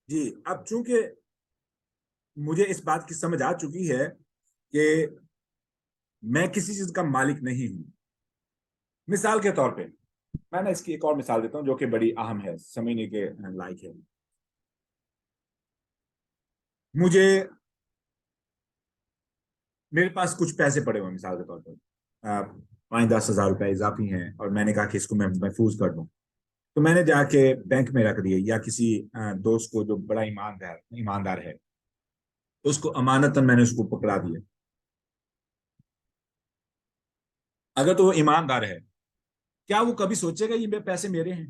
جی اب چونکہ مجھے اس بات کی سمجھ آ چکی ہے کہ میں کسی چیز کا مالک نہیں ہوں. مثال کے طور پہ میں نے اس کی ایک اور مثال دیتا ہوں جو کہ بڑی اہم ہے, سمجھنے کے لائق ہے. مجھے میرے پاس کچھ پیسے پڑے ہوئے مثال کے طور پر 5-10 ہزار روپے اضافی ہیں, اور میں نے کہا کہ اس کو میں محفوظ کر دوں. تو میں نے جا کے بینک میں رکھ دیے, یا کسی دوست کو جو بڑا ایماندار ہے اس کو امانتاً میں نے اس کو پکڑا دیا. اگر تو وہ ایماندار ہے, کیا وہ کبھی سوچے گا یہ پیسے میرے ہیں؟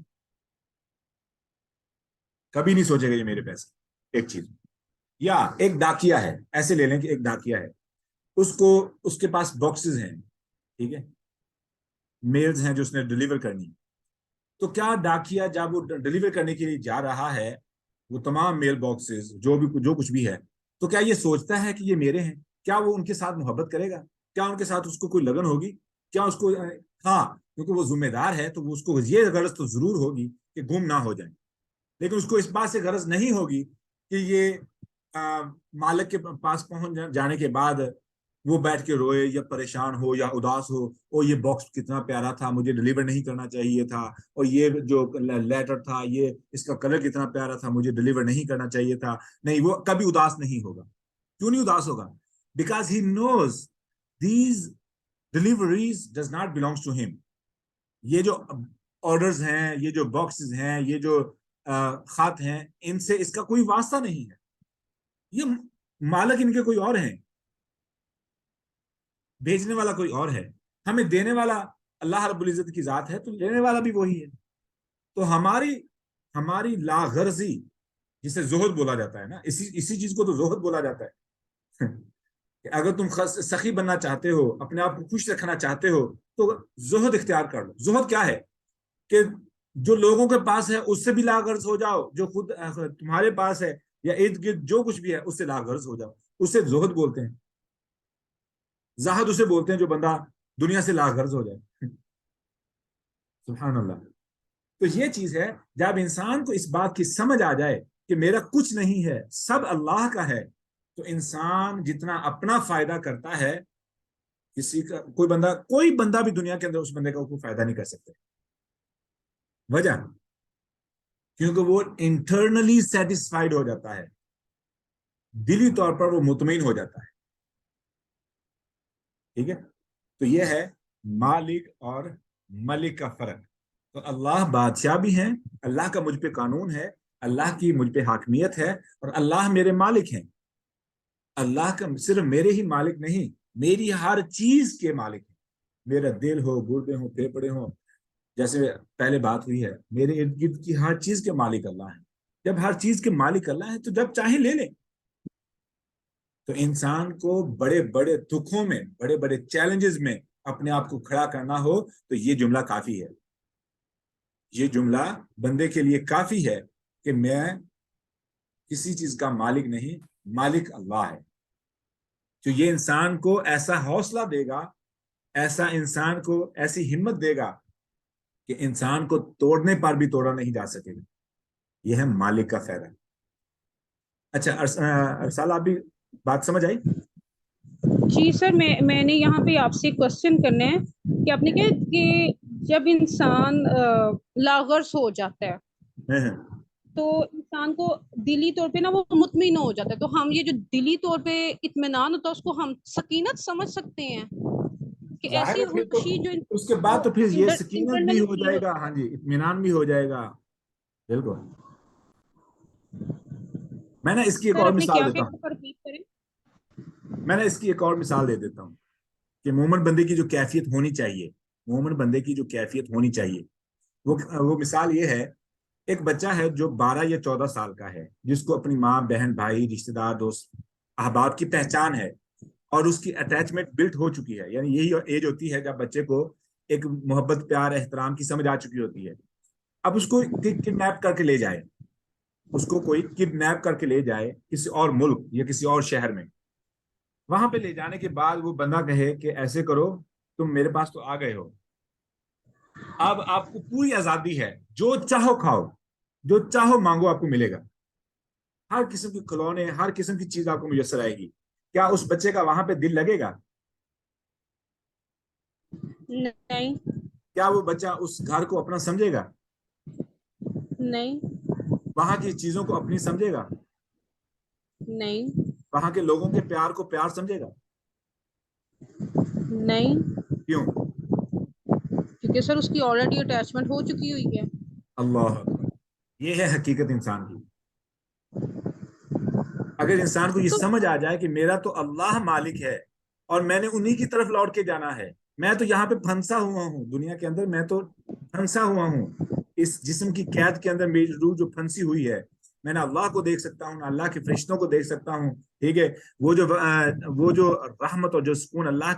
کبھی نہیں سوچے گا یہ میرے پیسے. ایک چیز. یا ایک ڈاکیا ہے, ایسے لے لیں کہ ایک ڈاکیا ہے, اس کے پاس باکسز ہیں, ٹھیک ہے, میلز ہیں جو اس نے ڈلیور کرنی. تو کیا ڈاکیا جب وہ ڈلیور کرنے کے لیے جا رہا ہے, وہ تمام میل باکسز جو کچھ بھی ہے, تو کیا یہ سوچتا ہے کہ یہ میرے ہیں؟ کیا وہ ان کے ساتھ محبت کرے گا؟ کیا ان کے ساتھ اس کو کوئی لگن ہوگی؟ کیا اس کو, ہاں کیونکہ وہ ذمہ دار ہے تو اس کو یہ غرض تو ضرور ہوگی کہ گم نہ ہو جائیں, لیکن اس کو اس بات سے غرض نہیں ہوگی کہ یہ مالک کے پاس پہنچ جانے کے بعد وہ بیٹھ کے روئے یا پریشان ہو یا اداس ہو, اور یہ باکس کتنا پیارا تھا, مجھے ڈلیور نہیں کرنا چاہیے تھا, اور یہ جو لیٹر تھا یہ اس کا کلر کتنا پیارا تھا, مجھے ڈلیور نہیں کرنا چاہیے تھا. نہیں, وہ کبھی اداس نہیں ہوگا. کیوں نہیں اداس ہوگا؟ Because he knows these deliveries does not belongs to him. یہ جو آرڈرز ہیں, یہ جو باکسز ہیں, یہ جو خط ہیں, ان سے اس کا کوئی واسطہ نہیں ہے. یہ مالک ان کے کوئی اور ہیں, بھیجنے والا کوئی اور ہے, ہمیں دینے والا اللہ رب العزت کی ذات ہے, تو لینے والا بھی وہی ہے. تو ہماری لاغرضی, جسے زہد بولا جاتا ہے نا, اسی چیز کو تو زہد بولا جاتا ہے. کہ اگر تم سخی بننا چاہتے ہو, اپنے آپ کو خوش رکھنا چاہتے ہو, تو زہد اختیار کر لو. زہد کیا ہے؟ کہ جو لوگوں کے پاس ہے اس سے بھی لاغرض ہو جاؤ, جو خود تمہارے پاس ہے یا ارد گرد جو کچھ بھی ہے اس سے لاغرض ہو جاؤ. اسے زہد بولتے ہیں. زاہد اسے بولتے ہیں جو بندہ دنیا سے لاغرض ہو جائے. سبحان اللہ. تو یہ چیز ہے, جب انسان کو اس بات کی سمجھ آ جائے کہ میرا کچھ نہیں ہے, سب اللہ کا ہے, تو انسان جتنا اپنا فائدہ کرتا ہے, کوئی بندہ بھی دنیا کے اندر اس بندے کا کوئی فائدہ نہیں کر سکتے. وجہ کیونکہ وہ انٹرنلی سیٹسفائیڈ ہو جاتا ہے, دلی طور پر وہ مطمئن ہو جاتا ہے. ٹھیک ہے, تو یہ ہے مالک اور ملک کا فرق. تو اللہ بادشاہ بھی ہیں, اللہ کا مجھ پہ قانون ہے, اللہ کی مجھ پہ حاکمیت ہے, اور اللہ میرے مالک ہیں. اللہ کا صرف میرے ہی مالک نہیں, میری ہر چیز کے مالک ہیں. میرا دل ہو, گردے ہوں, پھیپھڑے ہوں, جیسے پہلے بات ہوئی ہے, میرے ارد گرد کی ہر چیز کے مالک اللہ ہیں. جب ہر چیز کے مالک اللہ ہے تو جب چاہیں لے لیں. تو انسان کو بڑے بڑے دکھوں میں, بڑے بڑے چیلنجز میں اپنے آپ کو کھڑا کرنا ہو تو یہ جملہ کافی ہے. یہ جملہ بندے کے لیے کافی ہے کہ میں کسی چیز کا مالک نہیں, مالک اللہ ہے. تو یہ انسان کو ایسا حوصلہ دے گا, ایسا انسان کو ایسی ہمت دے گا کہ انسان کو توڑنے پر بھی توڑا نہیں جا سکے گا. یہ ہے مالک کا فائدہ. اچھا ارسال, آپ بھی بات سمجھ آئی؟ جی سر, میں نے یہاں پہ آپ سے کوشچن کرنا ہے کہ آپ نے کہا کہ جب انسان لاغرض ہو جاتا ہے تو انسان کو دلی طور پہ نا وہ مطمئن ہو جاتا ہے, تو ہم یہ جو دلی طور پہ اطمینان ہوتا ہے اس کو ہم سکینت سمجھ سکتے ہیں کہ ظاہر ایسی ہے, پھر تو خوشی جو اس کے بعد تو پھر یہ سکینت بھی انٹرنلی ہو فیل جائے گا, ہوتی ہاں جی, اطمینان بھی ہو جائے گا. بالکل. میں نے اس کی ایک سر اور آپ نے مثال کیا دیتا ہوں. کہا, ریپیٹ کریں. میں نے اس کی ایک اور مثال دے دیتا ہوں کہ مومن بندے کی جو کیفیت ہونی چاہیے, مومن بندے کی جو کیفیت ہونی چاہیے, وہ مثال یہ ہے. ایک بچہ ہے جو 12 یا 14 سال کا ہے, جس کو اپنی ماں, بہن, بھائی, رشتے دار, دوست, احباب کی پہچان ہے, اور اس کی اٹیچمنٹ بلٹ ہو چکی ہے. یعنی یہی ایج ہوتی ہے جب بچے کو ایک محبت, پیار, احترام کی سمجھ آ چکی ہوتی ہے. اب اس کو کڈنیپ کر کے لے جائے, اس کو کوئی کڈنیپ کر کے لے جائے کسی اور ملک یا کسی اور شہر میں. وہاں پہ لے جانے کے بعد وہ بندہ کہے کہ ایسے کرو, تم میرے پاس تو آ گئے ہو, اب آپ کو پوری آزادی ہے, جو چاہو کھاؤ, جو چاہو مانگو, آپ کو ملے گا. ہر قسم کے کھلونے، ہر قسم کی چیز آپ کو میسر آئے گی. کیا اس بچے کا وہاں پہ دل لگے گا؟ نہیں. کیا وہ بچہ اس گھر کو اپنا سمجھے گا؟ نہیں. وہاں کی چیزوں کو اپنی سمجھے گا؟ نہیں. وہاں کے لوگوں کے پیار کو پیار سمجھے گا؟ نہیں. کیوں؟ کیونکہ سر اس کی آلریڈی اٹیچمنٹ ہو چکی ہوئی ہے. اللہ اکبر. یہ ہے حقیقت انسان کی. اگر انسان کو یہ تو سمجھ آ جائے کہ میرا تو اللہ مالک ہے اور میں نے انہی کی طرف لوٹ کے جانا ہے، میں تو یہاں پہ پھنسا ہوا ہوں دنیا کے اندر، میں تو پھنسا ہوا ہوں اس جسم کی قید کے اندر، میری روح جو پھنسی ہوئی ہے، میں نہ اللہ کو دیکھ سکتا ہوں نہ اللہ کے فرشتوں کو دیکھ سکتا ہوں. ٹھیک ہے، وہ جو رحمت اور جو سکون اللہ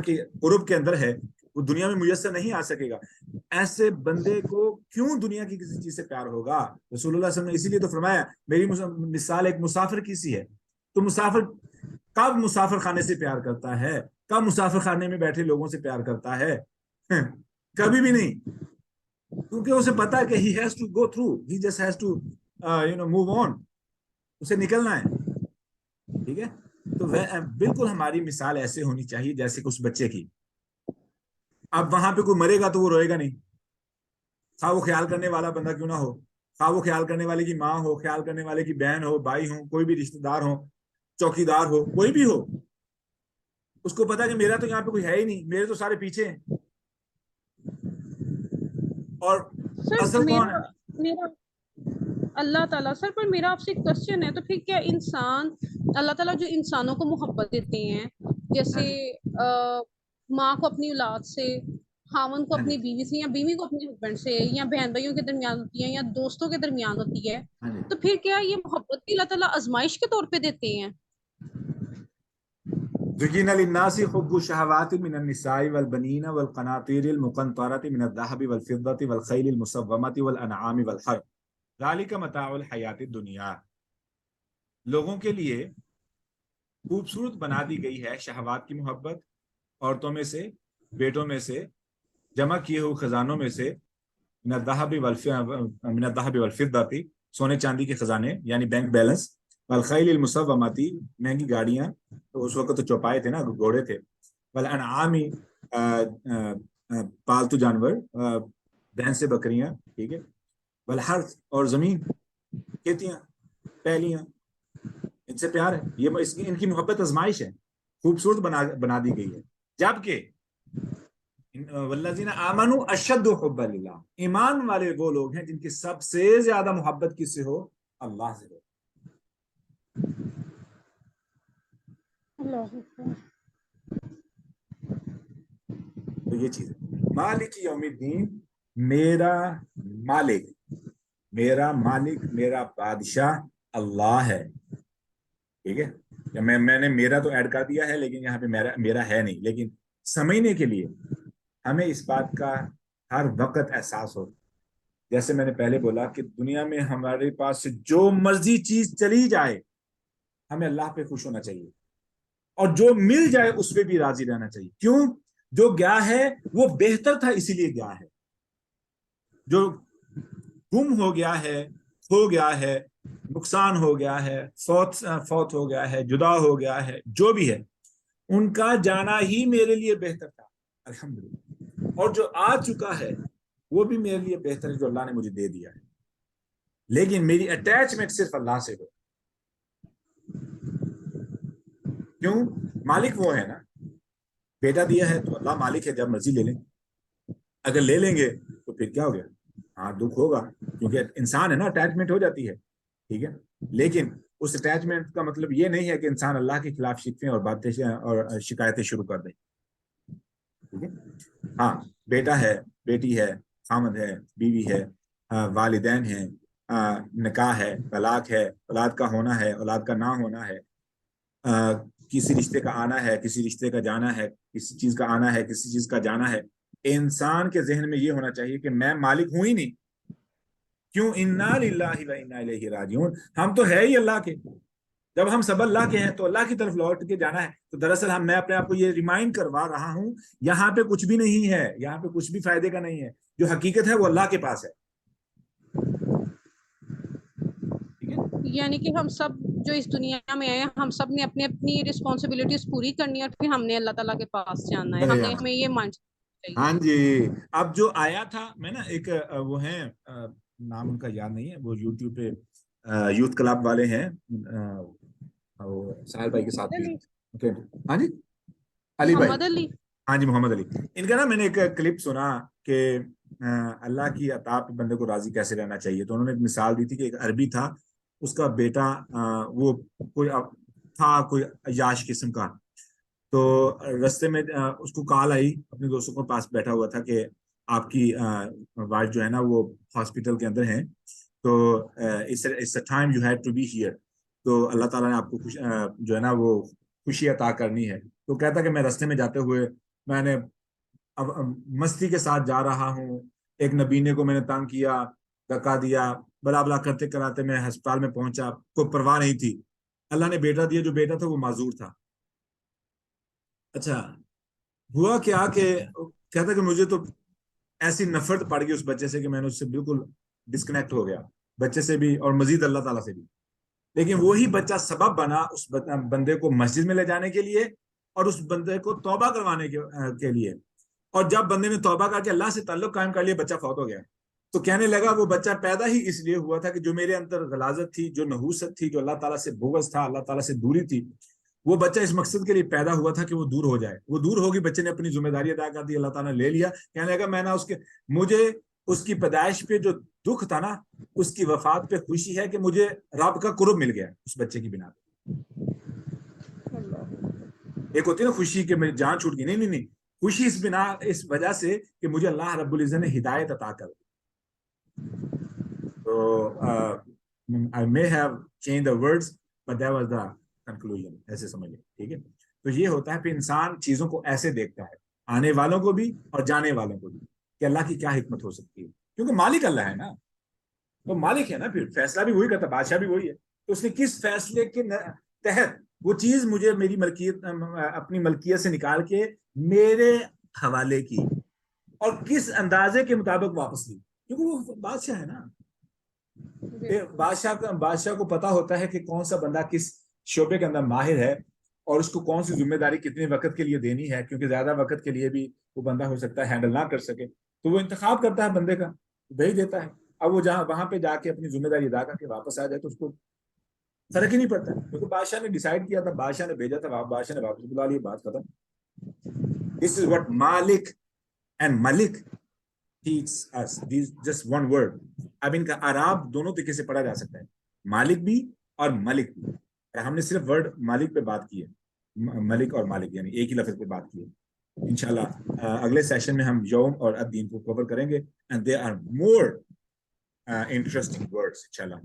کی قرب کے اندر ہے وہ دنیا میں میسر نہیں آ سکے گا. ایسے بندے کو کیوں دنیا کی کسی چیز سے پیار ہوگا؟ رسول اللہ صلی اللہ علیہ وسلم نے اسی لیے تو فرمایا میری مثال ایک مسافر کی سی ہے. تو مسافر کب مسافر خانے سے پیار کرتا ہے؟ کب مسافر خانے میں بیٹھے لوگوں سے پیار کرتا ہے؟ کبھی بھی نہیں. کیونکہ اسے پتا ہے کہ he has to go through, he just has to move on. اسے نکلنا ہے. ٹھیک ہے، تو بالکل ہماری مثال ایسے ہونی چاہیے جیسے کہ اس بچے کی. اب وہاں پہ کوئی مرے گا تو وہ روئے گا نہیں، خواہ وہ خیال کرنے والا بندہ کیوں نہ ہو، خواہ وہ خیال کرنے والے کی ماں ہو، خیال کرنے والے کی بہن ہو، بھائی ہو، کوئی بھی رشتہ دار ہو، چوکی دار ہو، کوئی بھی ہو. اس کو پتا کہ میرا تو یہاں پہ کوئی ہے ہی نہیں، میرے تو سارے پیچھے ہیں. اور سر اصل کون ہے؟ میرا اللہ تعالیٰ. سر پر میرا آپ سے ایک کوشچن ہے، تو پھر کیا انسان، اللہ تعالیٰ جو انسانوں کو محبت دیتے ہیں، ہاں جیسے جی، ماں کو اپنی اولاد سے، خاوند کو ہاں جی، اپنی بیوی سے، یا بیوی کو اپنے ہسبینڈ سے، یا بہن بھائیوں کے درمیان ہوتی ہے، یا دوستوں کے درمیان ہوتی ہے، ہاں جی. تو پھر کیا یہ محبت بھی اللہ تعالیٰ آزمائش کے طور پہ دیتے ہیں؟ زين للناس حب الشهوات من النساء والبنين والقناطير المقنطرة من الذهب والفضة والخيل المسومة والأنعام والحرث ذلك متاع الحياة الدنيا. لوگوں کے لیے خوبصورت بنا دی گئی ہے شہوات کی محبت، عورتوں میں سے، بیٹوں میں سے، جمع کیے ہوئے خزانوں میں سے، من الذهب والفضة، سونے چاندی کے خزانے یعنی بینک بیلنس، والخیل المسوماتی، مہنگی گاڑیاں، تو اس وقت تو چوپائے تھے نا، گھوڑے تھے، والانعامی، پالتو جانور، بھینس سے بکریاں، ٹھیک ہے، والحرث، اور زمین، کھیتیاں، پہلیاں، ان سے پیار ہے. یہ ان کی محبت آزمائش ہے، خوبصورت بنا دی گئی ہے. جبکہ والذین آمنوا اشد حبا للہ، ایمان والے وہ لوگ ہیں جن کی سب سے زیادہ محبت کس سے ہو؟ اللہ سے ہو. اللہ. تو یہ چیز ہے. مالک یوم الدین، میرا مالک، میرا مالک، میرا بادشاہ اللہ ہے. ٹھیک ہے، میں نے میرا تو ایڈ کر دیا ہے لیکن یہاں پہ میرا ہے نہیں. لیکن سمجھنے کے لیے ہمیں اس بات کا ہر وقت احساس ہو، جیسے میں نے پہلے بولا کہ دنیا میں ہمارے پاس جو مرضی چیز چلی جائے ہمیں اللہ پہ خوش ہونا چاہیے، اور جو مل جائے اس پہ بھی راضی رہنا چاہیے. کیوں؟ جو گیا ہے وہ بہتر تھا اسی لیے گیا ہے. جو گم ہو گیا ہے، کھو گیا ہے، نقصان ہو گیا ہے، فوت ہو گیا ہے، جدا ہو گیا ہے، جو بھی ہے، ان کا جانا ہی میرے لیے بہتر تھا الحمدللہ. اور جو آ چکا ہے وہ بھی میرے لیے بہتر ہے جو اللہ نے مجھے دے دیا ہے. لیکن میری اٹیچمنٹ صرف اللہ سے ہو. کیوں؟ مالک وہ ہے نا. بیٹا دیا ہے تو اللہ مالک ہے، جب مرضی لے لیں. اگر لے لیں گے تو پھر کیا ہو گیا؟ ہاں دکھ ہوگا، کیونکہ انسان ہے نا، اٹیچمنٹ ہو جاتی ہے. ٹھیک ہے، لیکن اس اٹیچمنٹ کا مطلب یہ نہیں ہے کہ انسان اللہ کے خلاف شکویں اور باتیں اور شکایتیں شروع کر دے. ٹھیک ہے، ہاں بیٹا ہے، بیٹی ہے، خامد ہے، بیوی ہے، والدین ہیں، نکاح ہے، طلاق ہے، اولاد کا ہونا ہے، اولاد کا نہ ہونا ہے، کسی رشتے کا آنا ہے، کسی رشتے کا جانا ہے، کسی چیز کا آنا ہے، کسی چیز کا جانا ہے. انسان کے ذہن میں یہ ہونا چاہیے کہ میں مالک ہوں ہی نہیں. کیوں؟ انا للہ و انا الیہ راجعون، ہم تو ہے ہی اللہ کے. جب ہم سب اللہ کے ہیں تو اللہ کی طرف لوٹ کے جانا ہے. تو دراصل میں اپنے آپ کو یہ ریمائنڈ کروا رہا ہوں، یہاں پہ کچھ بھی نہیں ہے، یہاں پہ کچھ بھی فائدے کا نہیں ہے. جو حقیقت ہے وہ اللہ کے پاس ہے. ٹھیک ہے، یعنی کہ ہم سب جو اس دنیا میں آئے ہیں ہم سب نے اپنی اپنی رسپانسبلٹیز پوری کرنی ہے اور پھر ہم نے اللہ تعالیٰ کے پاس جانا ہے. ہمیں یہ مان چاہیے. ہاں جی. اب جو آیا تھا میں نا ایک وہ ہیں نام ان کا یاد نہیں ہے, وہ یوٹیوب پہ یوتھ کلب والے ہیں, ساحل بھائی کے ساتھ بھی. ہاں جی علی بھائی, محمد علی. ہاں جی محمد علی. ان کا نا میں نے ایک کلپ سنا کہ اللہ کی عطا پہ بندے کو راضی کیسے رہنا چاہیے. تو انہوں نے ایک مثال دی تھی کہ ایک عربی تھا, اس کا بیٹا وہ کوئی تھا کوئی عیاش قسم کا. تو رستے میں اس کو کال آئی, اپنے دوستوں کے پاس بیٹھا ہوا تھا کہ آپ کی وائف جو ہے نا وہ ہاسپٹل کے اندر ہیں, تو it's a time you had to be here. تو اللہ تعالیٰ نے آپ کو جو ہے نا وہ خوشی عطا کرنی ہے. تو کہتا کہ میں رستے میں جاتے ہوئے میں نے اب مستی کے ساتھ جا رہا ہوں, ایک نبینے کو میں نے تنگ کیا, دھکا دیا, بلا بلا کرتے کراتے میں ہسپتال میں پہنچا, کوئی پرواہ نہیں تھی. اللہ نے بیٹا دیا, جو بیٹا تھا وہ معذور تھا. اچھا ہوا کیا کہ کہتا کہ مجھے تو ایسی نفرت پڑ گئی اس بچے سے کہ میں نے اس سے بالکل ڈسکنیکٹ ہو گیا, بچے سے بھی اور مزید اللہ تعالیٰ سے بھی. لیکن وہی بچہ سبب بنا اس بندے کو مسجد میں لے جانے کے لیے اور اس بندے کو توبہ کروانے کے لیے. اور جب بندے نے توبہ کر کے اللہ سے تعلق قائم کر لیا, بچہ فوت ہو گیا. تو کہنے لگا وہ بچہ پیدا ہی اس لیے ہوا تھا کہ جو میرے اندر غلاظت تھی, جو نحوست تھی, جو اللہ تعالیٰ سے بغض تھا, اللہ تعالیٰ سے دوری تھی, وہ بچہ اس مقصد کے لیے پیدا ہوا تھا کہ وہ دور ہو جائے. وہ دور ہوگی, بچے نے اپنی ذمہ داری ادا کر دی, اللہ تعالیٰ نے لے لیا. کہنے لگا میں نے مجھے اس کی پیدائش پہ جو دکھ تھا نا, اس کی وفات پہ خوشی ہے کہ مجھے رب کا قرب مل گیا اس بچے کی بنا پہ. ایک ہوتی ہے نا خوشی کہ میری جان چھوٹ گئی, نہیں نہیں, خوشی اس وجہ سے کہ مجھے اللہ رب العزت نے ہدایت عطا کر دی. تو I may have changed the words but that was the conclusion, ایسے سمجھ لیں, ٹھیک ہے. تو یہ ہوتا ہے پھر انسان چیزوں کو ایسے دیکھتا ہے, آنے والوں کو بھی اور جانے والوں کو بھی, کہ اللہ کی کیا حکمت ہو سکتی ہے, کیونکہ مالک اللہ ہے نا, وہ مالک ہے نا, پھر فیصلہ بھی وہی کرتا, بادشاہ بھی وہی ہے. تو اس نے کس فیصلے کے تحت وہ چیز مجھے میری ملکیت اپنی ملکیت سے نکال کے میرے حوالے کی اور کس اندازے کے مطابق واپس کی, کیونکہ وہ بادشاہ ہے نا. بادشاہ کو پتا ہوتا ہے کہ کون سا بندہ کس شعبے کے اندر ماہر ہے اور اس کو کون سی ذمہ داری کتنے وقت کے لیے دینی ہے, کیونکہ زیادہ وقت کے لیے بھی وہ بندہ ہو سکتا ہے ہینڈل نہ کر سکے. تو وہ انتخاب کرتا ہے بندے کا, بھیج دیتا ہے. اب وہ وہاں پہ جا کے اپنی ذمہ داری ادا کر کے واپس آ جائے تو اس کو فرق ہی نہیں پڑتا, کیونکہ بادشاہ نے ڈیسائیڈ کیا تھا, بادشاہ نے بھیجا تھا, بادشاہ نے واپس بلا لیا, بات ختم. This is what Malik and Malik teaches us. These just one word. اب ان کا اعراب دونوں طریقے سے پڑھا جا سکتا ہے, مالک بھی اور ملک بھی. اور ہم نے صرف ورڈ مالک پہ بات کی ہے, ملک اور مالک یعنی ایک ہی لفظ پہ بات کی ہے. انشاءاللہ اگلے سیشن میں ہم یوم اور الدین کو کور کریں گے, and there are more interesting words انشاءاللہ.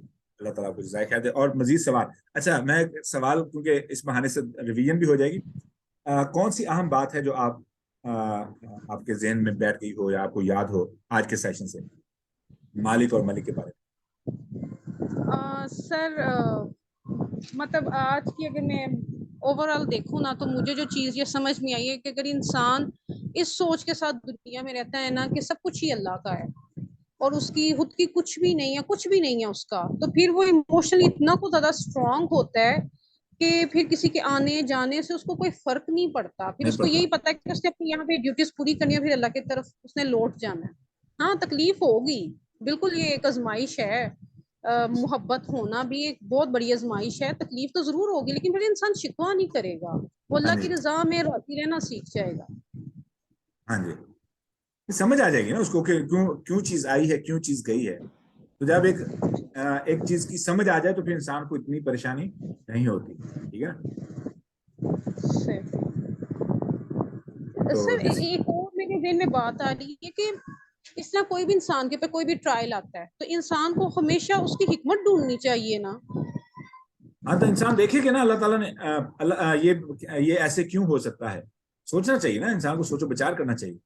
اللہ تعالیٰ کو جزائے خیر دے. اور مزید سوال, اچھا میں سوال کیونکہ اس بہانے سے ریویژن بھی ہو جائے گی, کون سی اہم بات ہے جو آپ کے ذہن میں بیٹھ گئی ہو یا آپ کو یاد ہو آج کے سیشن سے مالک اور ملک کے بارے میں؟ سر مطلب آج کی اگر میں اوور آل دیکھوں نا تو مجھے جو چیز یہ سمجھ میں آئی ہے کہ اگر انسان اس سوچ کے ساتھ دنیا میں رہتا ہے نا کہ سب کچھ ہی اللہ کا ہے اور اس کی خود کی کچھ بھی نہیں ہے, کچھ بھی نہیں ہے اس کا, تو پھر وہ ایموشنلی اتنا کو زیادہ اسٹرانگ ہوتا ہے کہ پھر کسی کے آنے جانے سے اس کو کوئی فرق نہیں پڑتا. پھر اس کو یہی پتا ہے کہ اس نے اپنی یہاں پہ ڈیوٹیز پوری کرنی ہے, پھر اللہ کی طرف اس نے لوٹ جانا ہے. ہاں تکلیف ہوگی, بالکل یہ ایک آزمائش ہے, محبت ہونا بھی ایک بہت بڑی آزمائش ہے, تکلیف تو ضرور ہوگی, لیکن پھر انسان شکوہ نہیں کرے گا, وہ اللہ کی رضا میں راضی رہنا سیکھ جائے گا. ہاں جی, سمجھ آ جائے گی نا اس کو کہ کیوں چیز آئی ہے, کیوں چیز گئی ہے. تو جب ایک چیز کی سمجھ آ جائے تو پھر انسان کو اتنی پریشانی نہیں ہوتی, ٹھیک ہے. سر ایک اور میرے ذہن میں بات آ رہی ہے کہ اس طرح کوئی بھی انسان کے پہ کوئی بھی ٹرائل آتا ہے تو انسان کو ہمیشہ اس کی حکمت ڈھونڈنی چاہیے نا. ہاں تو انسان دیکھے کہ نا اللہ تعالیٰ نے یہ ایسے کیوں ہو سکتا ہے, سوچنا چاہیے نا, انسان کو سوچو بچار کرنا چاہیے.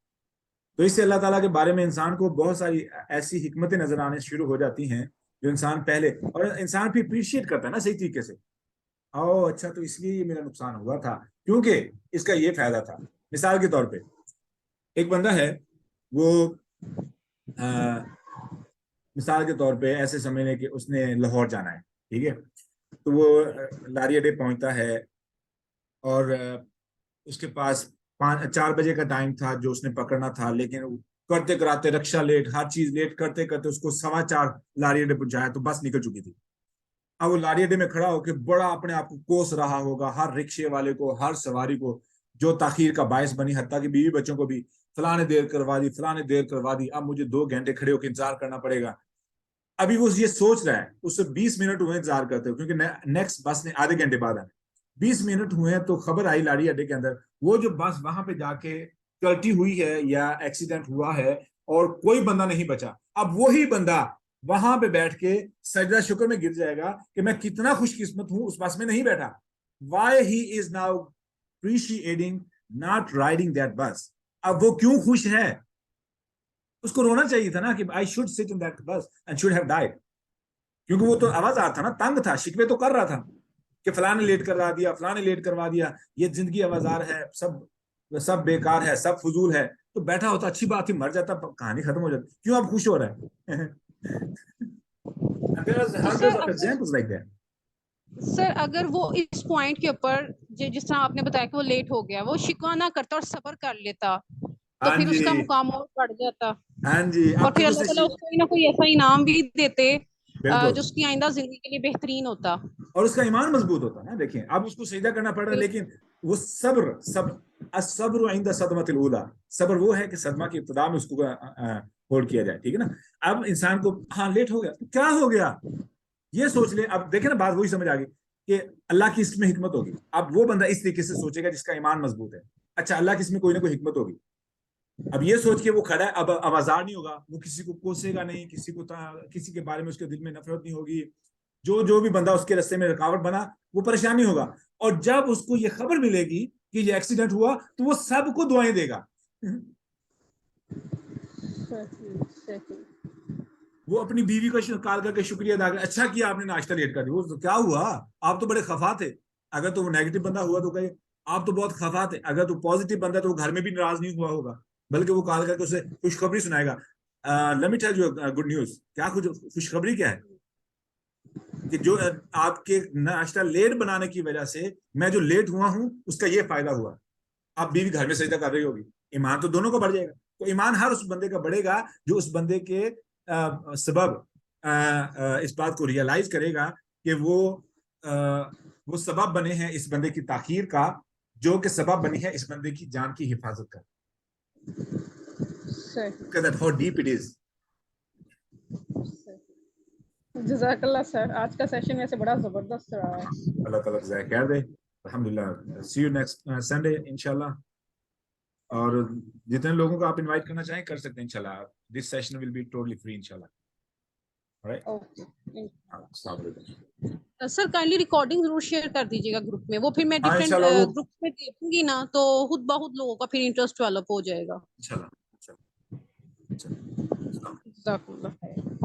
تو اس سے اللہ تعالیٰ کے بارے میں انسان کو بہت ساری ایسی حکمتیں نظر آنے شروع ہو جاتی ہیں جو انسان پہلے, اور انسان بھی اپریشیٹ کرتا ہے نا صحیح طریقے سے, اچھا تو اس لیے یہ میرا نقصان ہوا تھا کیونکہ اس کا یہ فائدہ تھا. مثال کے طور پہ ایک بندہ ہے, وہ مثال کے طور پہ ایسے سمجھ لیں کہ اس نے لاہور جانا ہے, ٹھیک ہے. تو وہ لاری اڈے پہنچتا ہے اور اس کے پاس 4 بجے کا ٹائم تھا جو اس نے پکڑنا تھا, لیکن کرتے کراتے رکشا لیٹ, ہر چیز لیٹ کرتے کرتے اس کو 4:15 لاری اڈے پہنچایا تو بس نکل چکی تھی. اب وہ لاری اڈے میں کھڑا ہو کے بڑا اپنے آپ کو کوس رہا ہوگا, ہر رکشے والے کو, ہر سواری کو جو تاخیر کا باعث بنی, حتیٰ کہ بیوی بچوں کو بھی, فلاں نے دیر کروا دی, فلاں نے دیر کروا دی, اب مجھے 2 گھنٹے کھڑے ہو کے انتظار کرنا پڑے گا. ابھی وہ یہ سوچ رہا ہے, اس سے 20 منٹ ہوئے انتظار کرتے ہوئے, کیونکہ نیکسٹ بس نے آدھے گھنٹے بعد آنا. 20 منٹ ہوئے ہیں تو خبر آئی لاری اڈے کے اندر, وہ جو بس وہاں پہ جا کے پلٹی ہوئی ہے یا ایکسیڈنٹ ہوا ہے اور کوئی بندہ نہیں بچا. اب وہی بندہ وہاں پہ بیٹھ کے سجدہ شکر میں گر جائے گا کہ میں کتنا خوش قسمت ہوں اس بس میں نہیں بیٹھا. Why he is now appreciating not riding that bus. اب وہ کیوں خوش ہے؟ اس کو رونا چاہیے تھا نا کہ I should sit in that bus and should have died. کیونکہ وہ تو آواز آ تھا نا, تنگ تھا, شکوے تو کر رہا تھا کہ فلاں نے لیٹ کروا دیا, فلاں نے لیٹ کروا دیا, یہ زندگی آوازار ہے, سب بیکار ہے, سب فضول ہے. تو بیٹھا ہوتا اچھی بات ہی, مر جاتا کہانی ختم ہو جاتی. کیوں اب خوش ہو رہا ہے؟ سر اگر وہ اس پوائنٹ کے اوپر جس طرح آپ نے بتایا کہ وہ لیٹ ہو گیا, وہ شکوہ نہ کرتا اور صبر کر لیتا تو پھر اس کا مقام اور بڑھ جاتا, اور پھر اللہ تعالیٰ اس کو کوئی نہ کوئی ایسا انعام بھی دیتے جو اس کی آئندہ زندگی کے لیے بہترین ہوتا اور اس کا ایمان مضبوط ہوتا نا. دیکھیں اب اس کو سجدہ کرنا پڑ رہا ہے, لیکن وہ الصبر عند الصدمۃ الاولیٰ, صبر وہ ہے کہ صدمہ کی ابتدا میں اس کو ہولڈ کیا جائے. ٹھیک ہے نا. اب انسان کو ہاں لیٹ ہو گیا, کیا ہو گیا یہ سوچ لے. اب دیکھیں نا بات وہی سمجھ آ گئی کہ اللہ کی اس میں حکمت ہوگی. اب وہ بندہ اس طریقے سے سوچے گا جس کا ایمان مضبوط ہے, اچھا اللہ کی اس میں کوئی نہ کوئی حکمت ہوگی. اب یہ سوچ کے وہ کھڑا ہے, اب آوازار نہیں ہوگا, وہ کسی کو کوسے گا نہیں, کسی کے بارے میں اس کے دل میں نفرت نہیں ہوگی. جو بھی بندہ اس کے راستے میں رکاوٹ بنا وہ پریشانی ہوگا. اور جب اس کو یہ خبر ملے گی کہ یہ ایکسیڈنٹ ہوا تو وہ سب کو دعائیں دے گا. وہ اپنی بیوی کا کال کر کے شکریہ ادا کر, اچھا کیا آپ نے ناشتہ لیٹ کر دیا. وہ کیا ہوا, آپ تو بڑے خفا تھے. اگر تو وہ نیگیٹو بندہ ہوا تو کہے آپ تو بہت خفا تھے. اگر تو پازیٹیو بندہ تو وہ گھر میں بھی ناراض نہیں ہوا ہوگا, بلکہ وہ کال کر کے اسے خوشخبری سنائے گا. Let me tell you good news. کیا خوشخبری کیا ہے کہ جو آپ کے ناشتہ لیٹ بنانے کی وجہ سے میں جو لیٹ ہوا ہوں اس کا یہ فائدہ ہوا. آپ بیوی گھر میں سجدہ کر رہی ہوگی, ایمان تو دونوں کو بڑھ جائے گا. تو ایمان ہر اس بندے کا بڑھے گا جو اس بندے کے سبب اس بات کو ریئلائز کرے گا کہ وہ سبب بنے ہیں اس بندے کی تاخیر کا, جو کہ سبب بنی ہے اس بندے کی جان کی حفاظت کا. How deep it is. جزاک اللہ سر, آج کا سیشن ویسے بڑا زبردست رہا ہے. اللہ تعالیٰ جزائے خیر دے. الحمدللہ. See you next Sunday انشاءاللہ. اور جتنے لوگوں کو آپ انوائٹ کرنا چاہیں کر سکتے ہیں انشاءاللہ. This session will be totally free انشاءاللہ. سر کائنڈلی ریکارڈنگ ضرور شیئر کر دیجیے گا گروپ میں, وہ پھر میں ڈفرینٹ گروپ میں دیکھوں گی نا تو خود بہت لوگوں کا پھر انٹرسٹ ڈیولپ ہو جائے گا. انشاءاللہ. جزاک اللہ خیر.